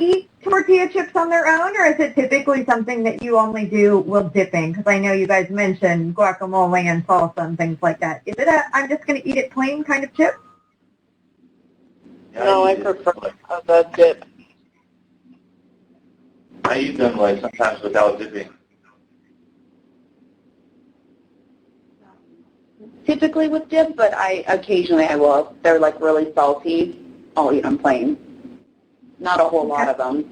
eat tortilla chips on their own, or is it typically something that you only do with dipping? Because I know you guys mentioned guacamole and salsa and things like that. Is it a I'm just going to eat it plain kind of chip? No, I prefer the dip. I eat them like sometimes without dipping. Typically with dip, but occasionally I will. If they're like really salty, I'll eat them plain. Not a whole lot of them.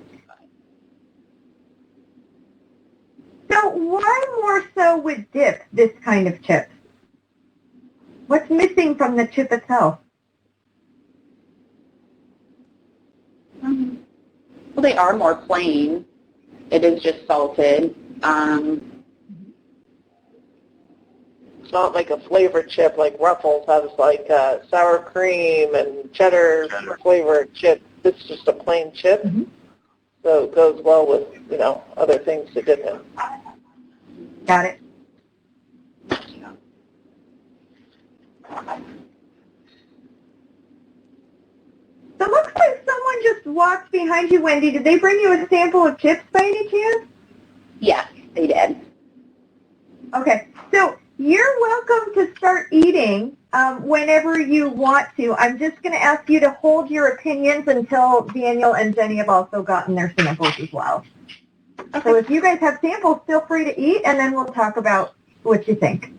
So why more so with dip, this kind of chip? What's missing from the chip itself? Well, they are more plain. It is just salted. It's not like a flavored chip like Ruffles has like sour cream and cheddar flavored chip. It's just a plain chip. So it goes well with, other things to dip in. Got it. So it looks like someone just walked behind you, Wendy. Did they bring you a sample of chips by any chance? Yes, they did. Okay. So you're welcome to start eating whenever you want to. I'm just going to ask you to hold your opinions until Daniel and Jenny have also gotten their samples as well. Okay. So if you guys have samples, feel free to eat, and then we'll talk about what you think.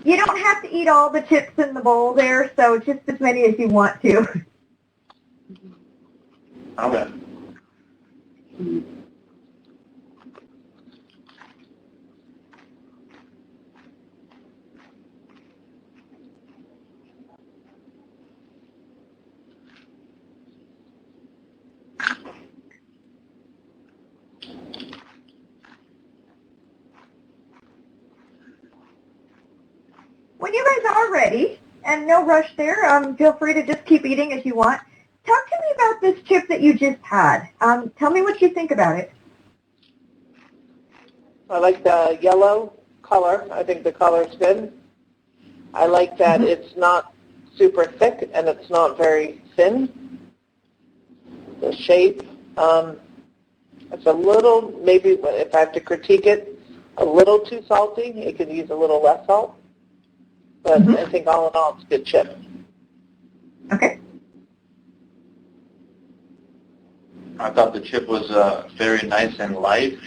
You don't have to eat all the chips in the bowl there, so just as many as you want to. Okay. When you guys are ready, and no rush there, feel free to just keep eating as you want. Talk to me about this chip that you just had. Tell me what you think about it. I like the yellow color. I think the color's good. I like that it's not super thick and it's not very thin. The shape, it's a little, maybe if I have to critique it, a little too salty. It could use a little less salt. But I think all in all, it's a good chip. Okay. I thought the chip was very nice and light.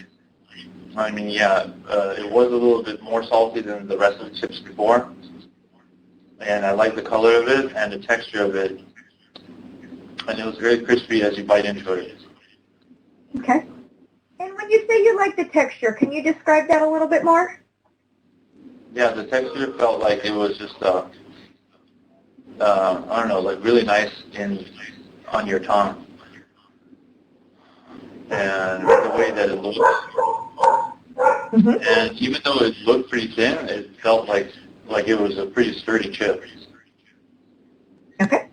I mean, yeah, it was a little bit more salty than the rest of the chips before. And I like the color of it and the texture of it. And it was very crispy as you bite into it. Okay. And when you say you like the texture, can you describe that a little bit more? Yeah, the texture felt like it was just, I don't know, like really nice on your tongue. And the way that it looked. And even though it looked pretty thin, it felt like it was a pretty sturdy chip. Okay.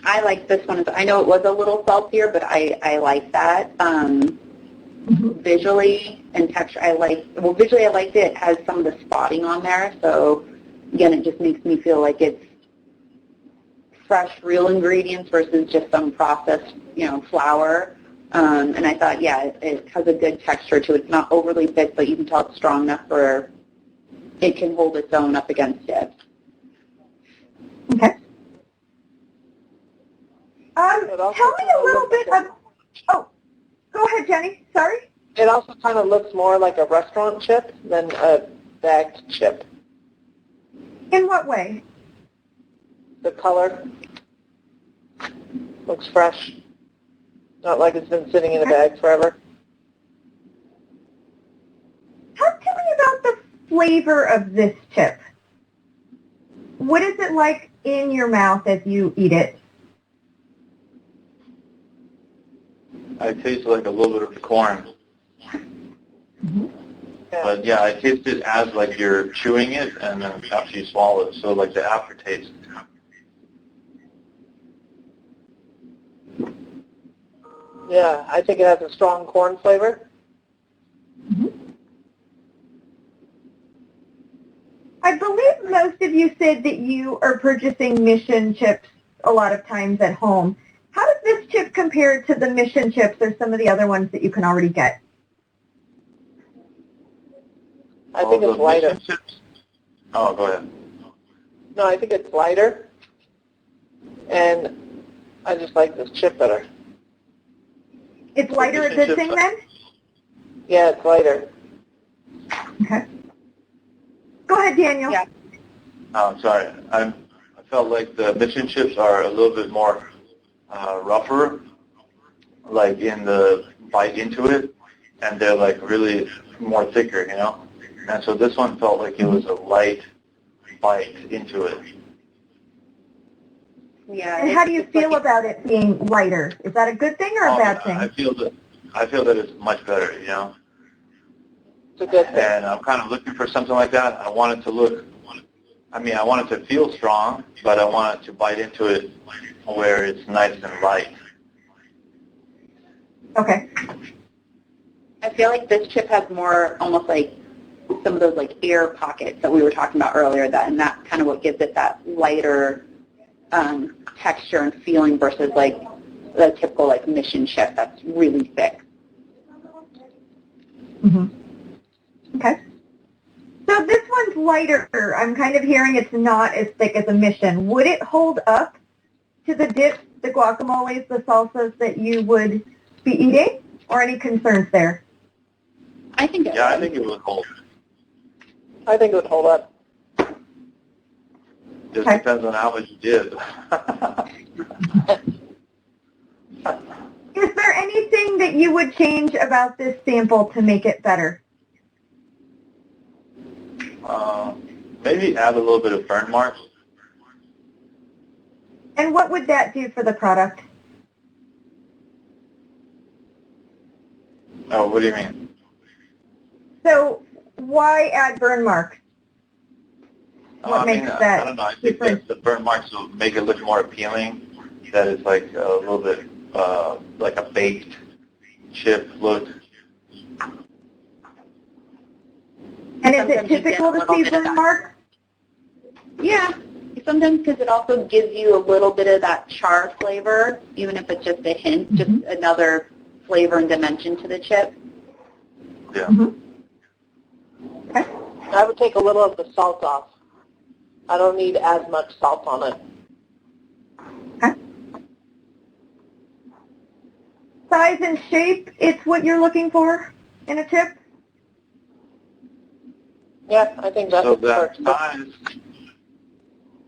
I like this one. I know it was a little saltier, but I like that. Visually and texture, visually I liked it. It has some of the spotting on there, so again, it just makes me feel like it's fresh, real ingredients versus just some processed, flour. And I thought, yeah, it has a good texture to it. It's not overly thick, but you can tell it's strong enough where it can hold its own up against it. Okay. Tell me a little bit of, go ahead, Jenny. Sorry? It also kind of looks more like a restaurant chip than a bagged chip. In what way? The color looks fresh. Not like it's been sitting in a bag forever. Talk to me about the flavor of this chip. What is it like in your mouth as you eat it? I taste like a little bit of corn. But yeah, I taste it as like you're chewing it and then after you swallow it. So like the aftertaste. Yeah, I think it has a strong corn flavor. I believe most of you said that you are purchasing Mission chips a lot of times at home. How does this chip compare to the Mission chips or some of the other ones that you can already get? I think it's lighter. Oh, go ahead. No, I think it's lighter, and I just like this chip better. It's lighter a good thing then? Yeah, it's lighter. Okay. Go ahead, Daniel. Yeah. Oh, sorry. I felt like the Mission chips are a little bit more rougher, like in the bite into it, and they're like really more thicker, you know? And so this one felt like it was a light bite into it. Yeah. And how do you feel about it being lighter? Is that a good thing or a bad thing? I feel that it's much better, you know? It's a good thing. And I'm kind of looking for something like that. I want it to look, I want it to feel strong, but I want it to bite into it where it's nice and light. Okay. I feel like this chip has more almost like some of those like air pockets that we were talking about earlier, and that's kind of what gives it that lighter texture and feeling versus like the typical like Mission chip that's really thick. Okay. So this one's lighter. I'm kind of hearing it's not as thick as a Mission. Would it hold up to the dips, the guacamoles, the salsas that you would be eating, or any concerns there? I think it Yeah, would. I think it would hold. I think it would hold up. Just Okay. depends on how much you did. Is there anything that you would change about this sample to make it better? Maybe add a little bit of burn marks. And what would that do for the product? Oh, what do you mean? So why add burn marks? What makes that I don't know. I think different? that the burn marks will make it look more appealing. That it's like a little bit like a baked chip look. And is it Sometimes you get typical a to little see bit of burn that. marks? Yeah, sometimes because it also gives you a little bit of that char flavor, even if it's just a hint, just another flavor and dimension to the chip. Yeah. Okay. I would take a little of the salt off. I don't need as much salt on it. Okay. Size and shape, it's what you're looking for in a chip? Yeah, I think that's So the that first. size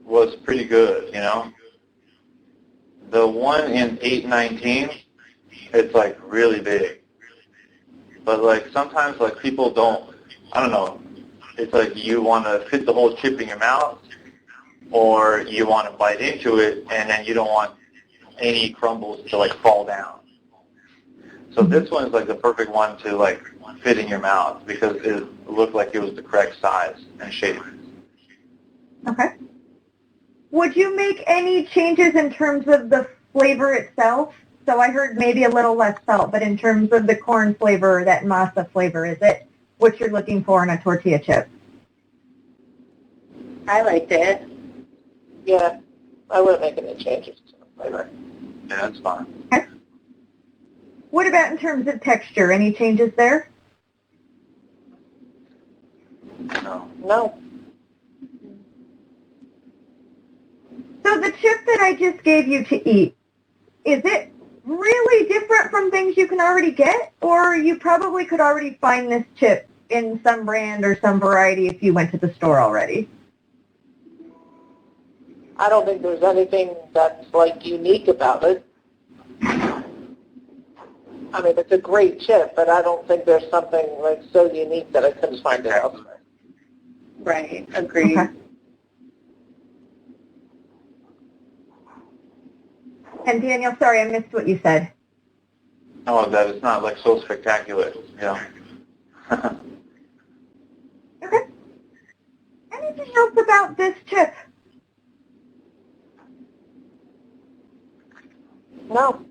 was pretty good, you know. The one in 819, it's like really big. But like sometimes like people don't, I don't know, it's like you want to fit the whole chip in your mouth or you want to bite into it and then you don't want any crumbles to like fall down. So this one is like the perfect one to like fit in your mouth because it looked like it was the correct size and shape. Okay. Would you make any changes in terms of the flavor itself? So I heard maybe a little less salt, but in terms of the corn flavor, that masa flavor, is it what you're looking for in a tortilla chip? I liked it. Yeah, I wouldn't make any changes to the flavor. Yeah, that's fine. Okay. What about in terms of texture? Any changes there? No. No. So the chip that I just gave you to eat, is it really different from things you can already get? Or you probably could already find this chip in some brand or some variety if you went to the store already? I don't think there's anything that's like unique about it. I mean, it's a great chip, but I don't think there's something like so unique that I couldn't find it elsewhere. Right, agreed. Okay. And Daniel, sorry, I missed what you said. Oh, that it's not like so spectacular, you know. Okay. Anything else about this chip? No.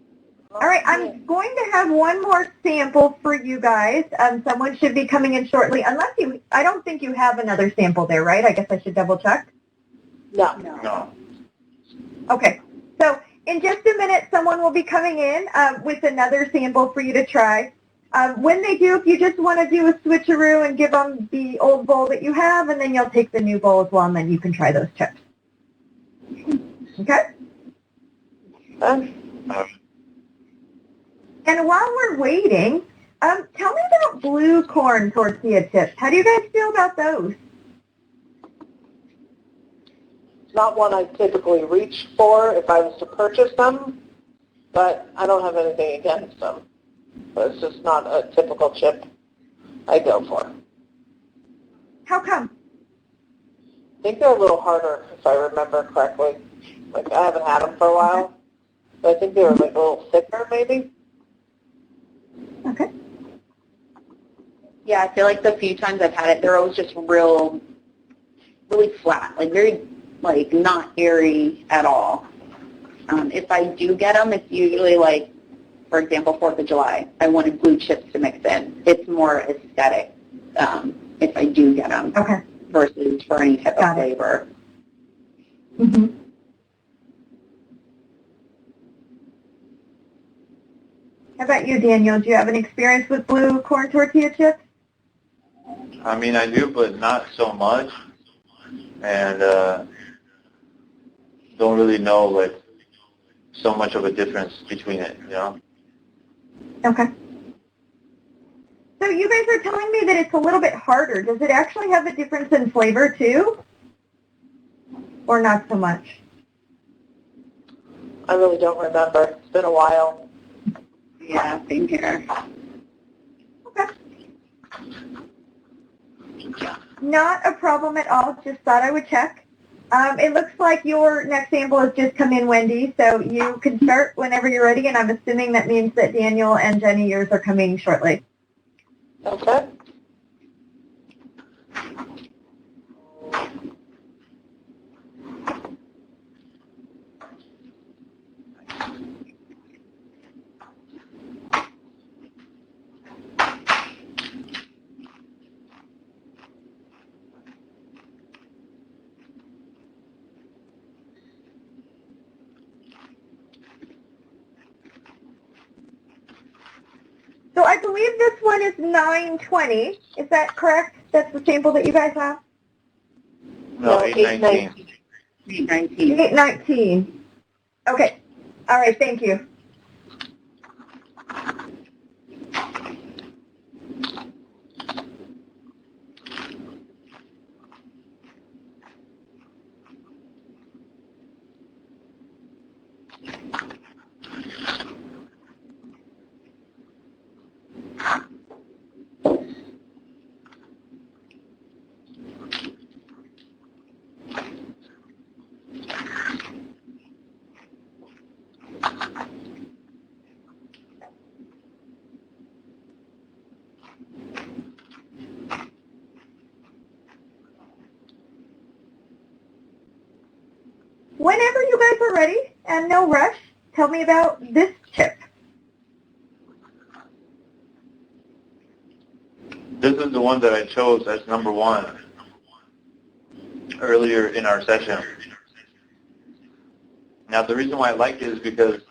All right, I'm going to have one more sample for you guys. Someone should be coming in shortly, unless you, I don't think you have another sample there, right? I guess I should double check. No. No. Okay, so in just a minute, someone will be coming in with another sample for you to try. When they do, if you just want to do a switcheroo and give them the old bowl that you have, and then you'll take the new bowl as well, and then you can try those chips. Okay? And while we're waiting, tell me about blue corn tortilla chips. How do you guys feel about those? Not one I typically reach for if I was to purchase them, but I don't have anything against them. But it's just not a typical chip I go for. How come? I think they're a little harder, if I remember correctly. Like, I haven't had them for a while, but I think they were like a little thicker, maybe. Okay. Yeah, I feel like the few times I've had it, they're always just really flat, like very, like not airy at all. If I do get them, it's usually like, for example, 4th of July. I wanted blue chips to mix in. It's more aesthetic if I do get them versus for any type of flavor. Mm-hmm. How about you, Daniel? Do you have an experience with blue corn tortilla chips? I mean, I do, but not so much. And don't really know, like, so much of a difference between it, you know? Okay. So you guys are telling me that it's a little bit harder. Does it actually have a difference in flavor, too? Or not so much? I really don't remember. It's been a while. Yeah, same here. Okay. Not a problem at all. Just thought I would check. It looks like your next sample has just come in, Wendy, so you can start whenever you're ready, and I'm assuming that means that Daniel and Jenny, yours are coming shortly. Okay. So I believe this one is 920. Is that correct? That's the sample that you guys have? No, 819. 819. 819. Okay. All right. Thank you. Whenever you guys are ready, and no rush, tell me about this chip. This is the one that I chose as number 1 earlier in our session. Now, the reason why I like it is because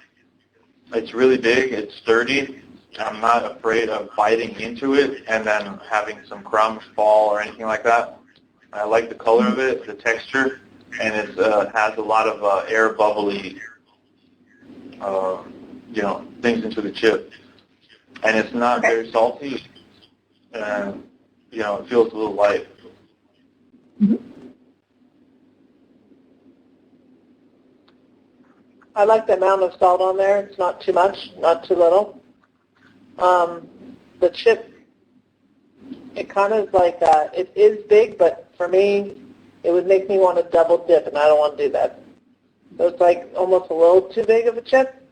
it's really big, it's sturdy. I'm not afraid of biting into it and then having some crumbs fall or anything like that. I like the color of it, the texture, and it has a lot of air bubbly, things into the chip. And it's not very salty, and, it feels a little light. Mm-hmm. I like the amount of salt on there. It's not too much, not too little. The chip, it kind of like, it is big, but for me, it would make me want to double dip, and I don't want to do that. So it's like almost a little too big of a chip.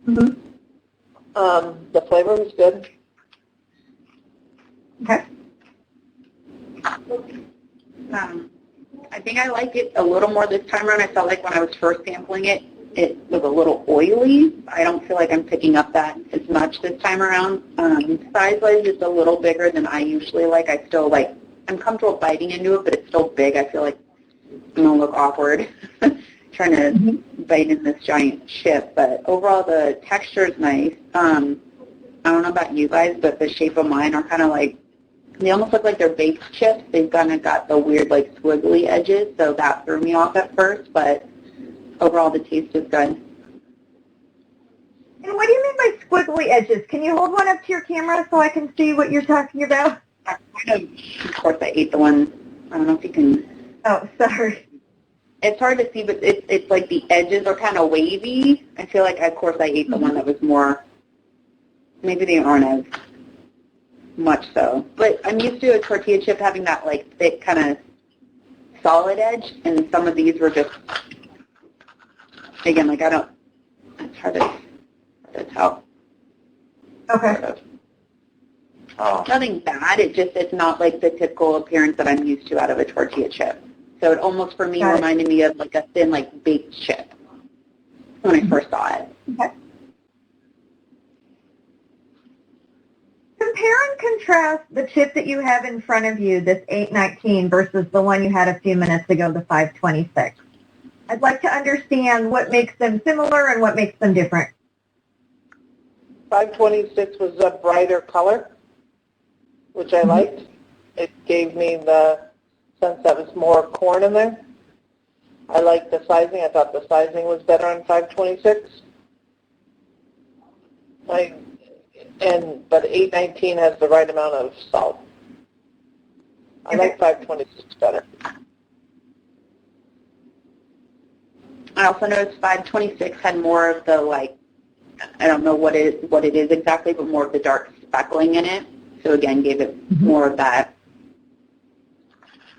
Mm-hmm. The flavor was good. Okay. I think I like it a little more this time around. I felt like when I was first sampling it, it was a little oily. I don't feel like I'm picking up that as much this time around. Size-wise, it's a little bigger than I usually like. I'm comfortable biting into it, but it's still big. I feel like I'm going to look awkward trying to bite in this giant chip. But overall, the texture is nice. I don't know about you guys, but the shape of mine are kind of like, they almost look like they're baked chips. They've kind of got the weird, like, squiggly edges, so that threw me off at first, but overall the taste is good. And what do you mean by squiggly edges? Can you hold one up to your camera so I can see what you're talking about? Of course, I ate the one, I don't know if you can. Oh, sorry. It's hard to see, but it's like the edges are kind of wavy. I feel like, of course, I ate the one that was more, maybe they aren't as much so. But I'm used to a tortilla chip having that, like, thick kind of solid edge, and some of these were just, again, like, it's hard to tell. Okay. Nothing bad, it's not like the typical appearance that I'm used to out of a tortilla chip. So it almost, for me, reminded me of like a thin, like, baked chip when I first saw it. Okay. Compare and contrast the chip that you have in front of you, this 819, versus the one you had a few minutes ago, the 526. I'd like to understand what makes them similar and what makes them different. 526 was a brighter color, which I liked. It gave me the sense that was more corn in there. I liked the sizing. I thought the sizing was better on 526. But 819 has the right amount of salt. I like 526 better. I also noticed 526 had more of the, like, I don't know what it is exactly, but more of the dark speckling in it. So again, gave it more of that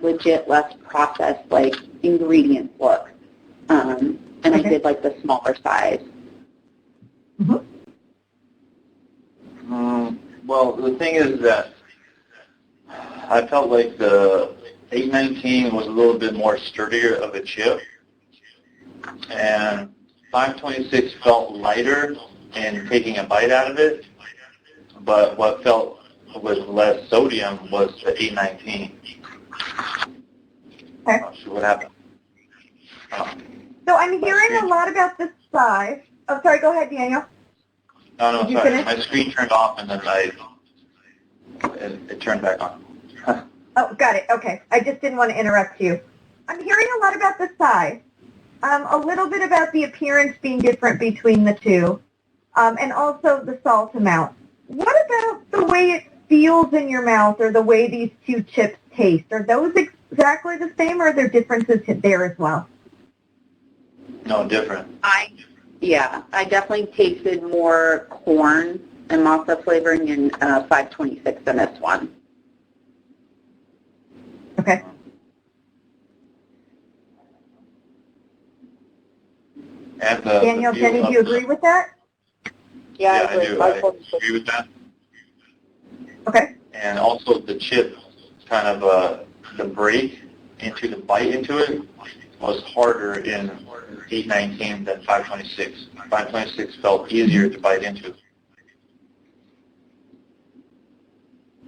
legit, less processed, like, ingredient look. And I did like the smaller size. Well, the thing is that I felt like the 819 was a little bit more sturdier of a chip, and 526 felt lighter in taking a bite out of it, but what felt was less sodium was the 819. Okay. Not sure what happened. So I'm hearing a lot about the size. Oh, sorry, go ahead, Daniel. No, Did you sorry. finish? My screen turned off and then it turned back on. Oh, got it. Okay. I just didn't want to interrupt you. I'm hearing a lot about the size, a little bit about the appearance being different between the two, and also the salt amount. What about the way it feels in your mouth or the way these two chips taste? Are those exactly the same, or are there differences there as well? No, different. I definitely tasted more corn and masa flavoring in 526 than this one. Okay. And Daniel, Jenny, do you agree with that? Yeah, I do. I agree with that. Okay. And also the chip, kind of the break into the bite into it was harder in 819 than 526. 526 felt easier to bite into.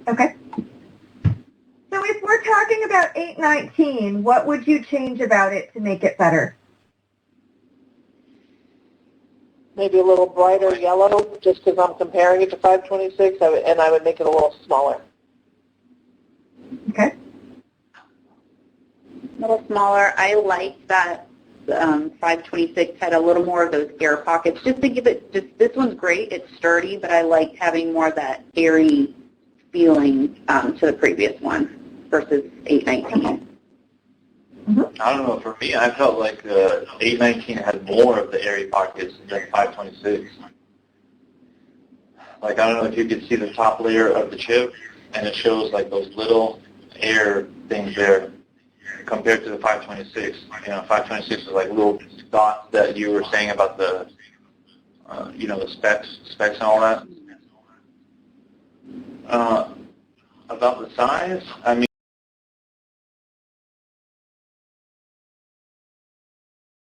Okay. So if we're talking about 819, what would you change about it to make it better? Maybe a little brighter yellow, just because I'm comparing it to 526, and I would make it a little smaller. Okay. A little smaller. I like that 526 had a little more of those air pockets. Just to give it, this one's great. It's sturdy, but I liked having more of that airy feeling to the previous one versus 819. I don't know. For me, I felt like 819 had more of the airy pockets than 526. Like, I don't know if you could see the top layer of the chip, and it shows like those little air things there compared to the 526. 526 is like little dots that you were saying about the, the specs and all that. About the size, I mean,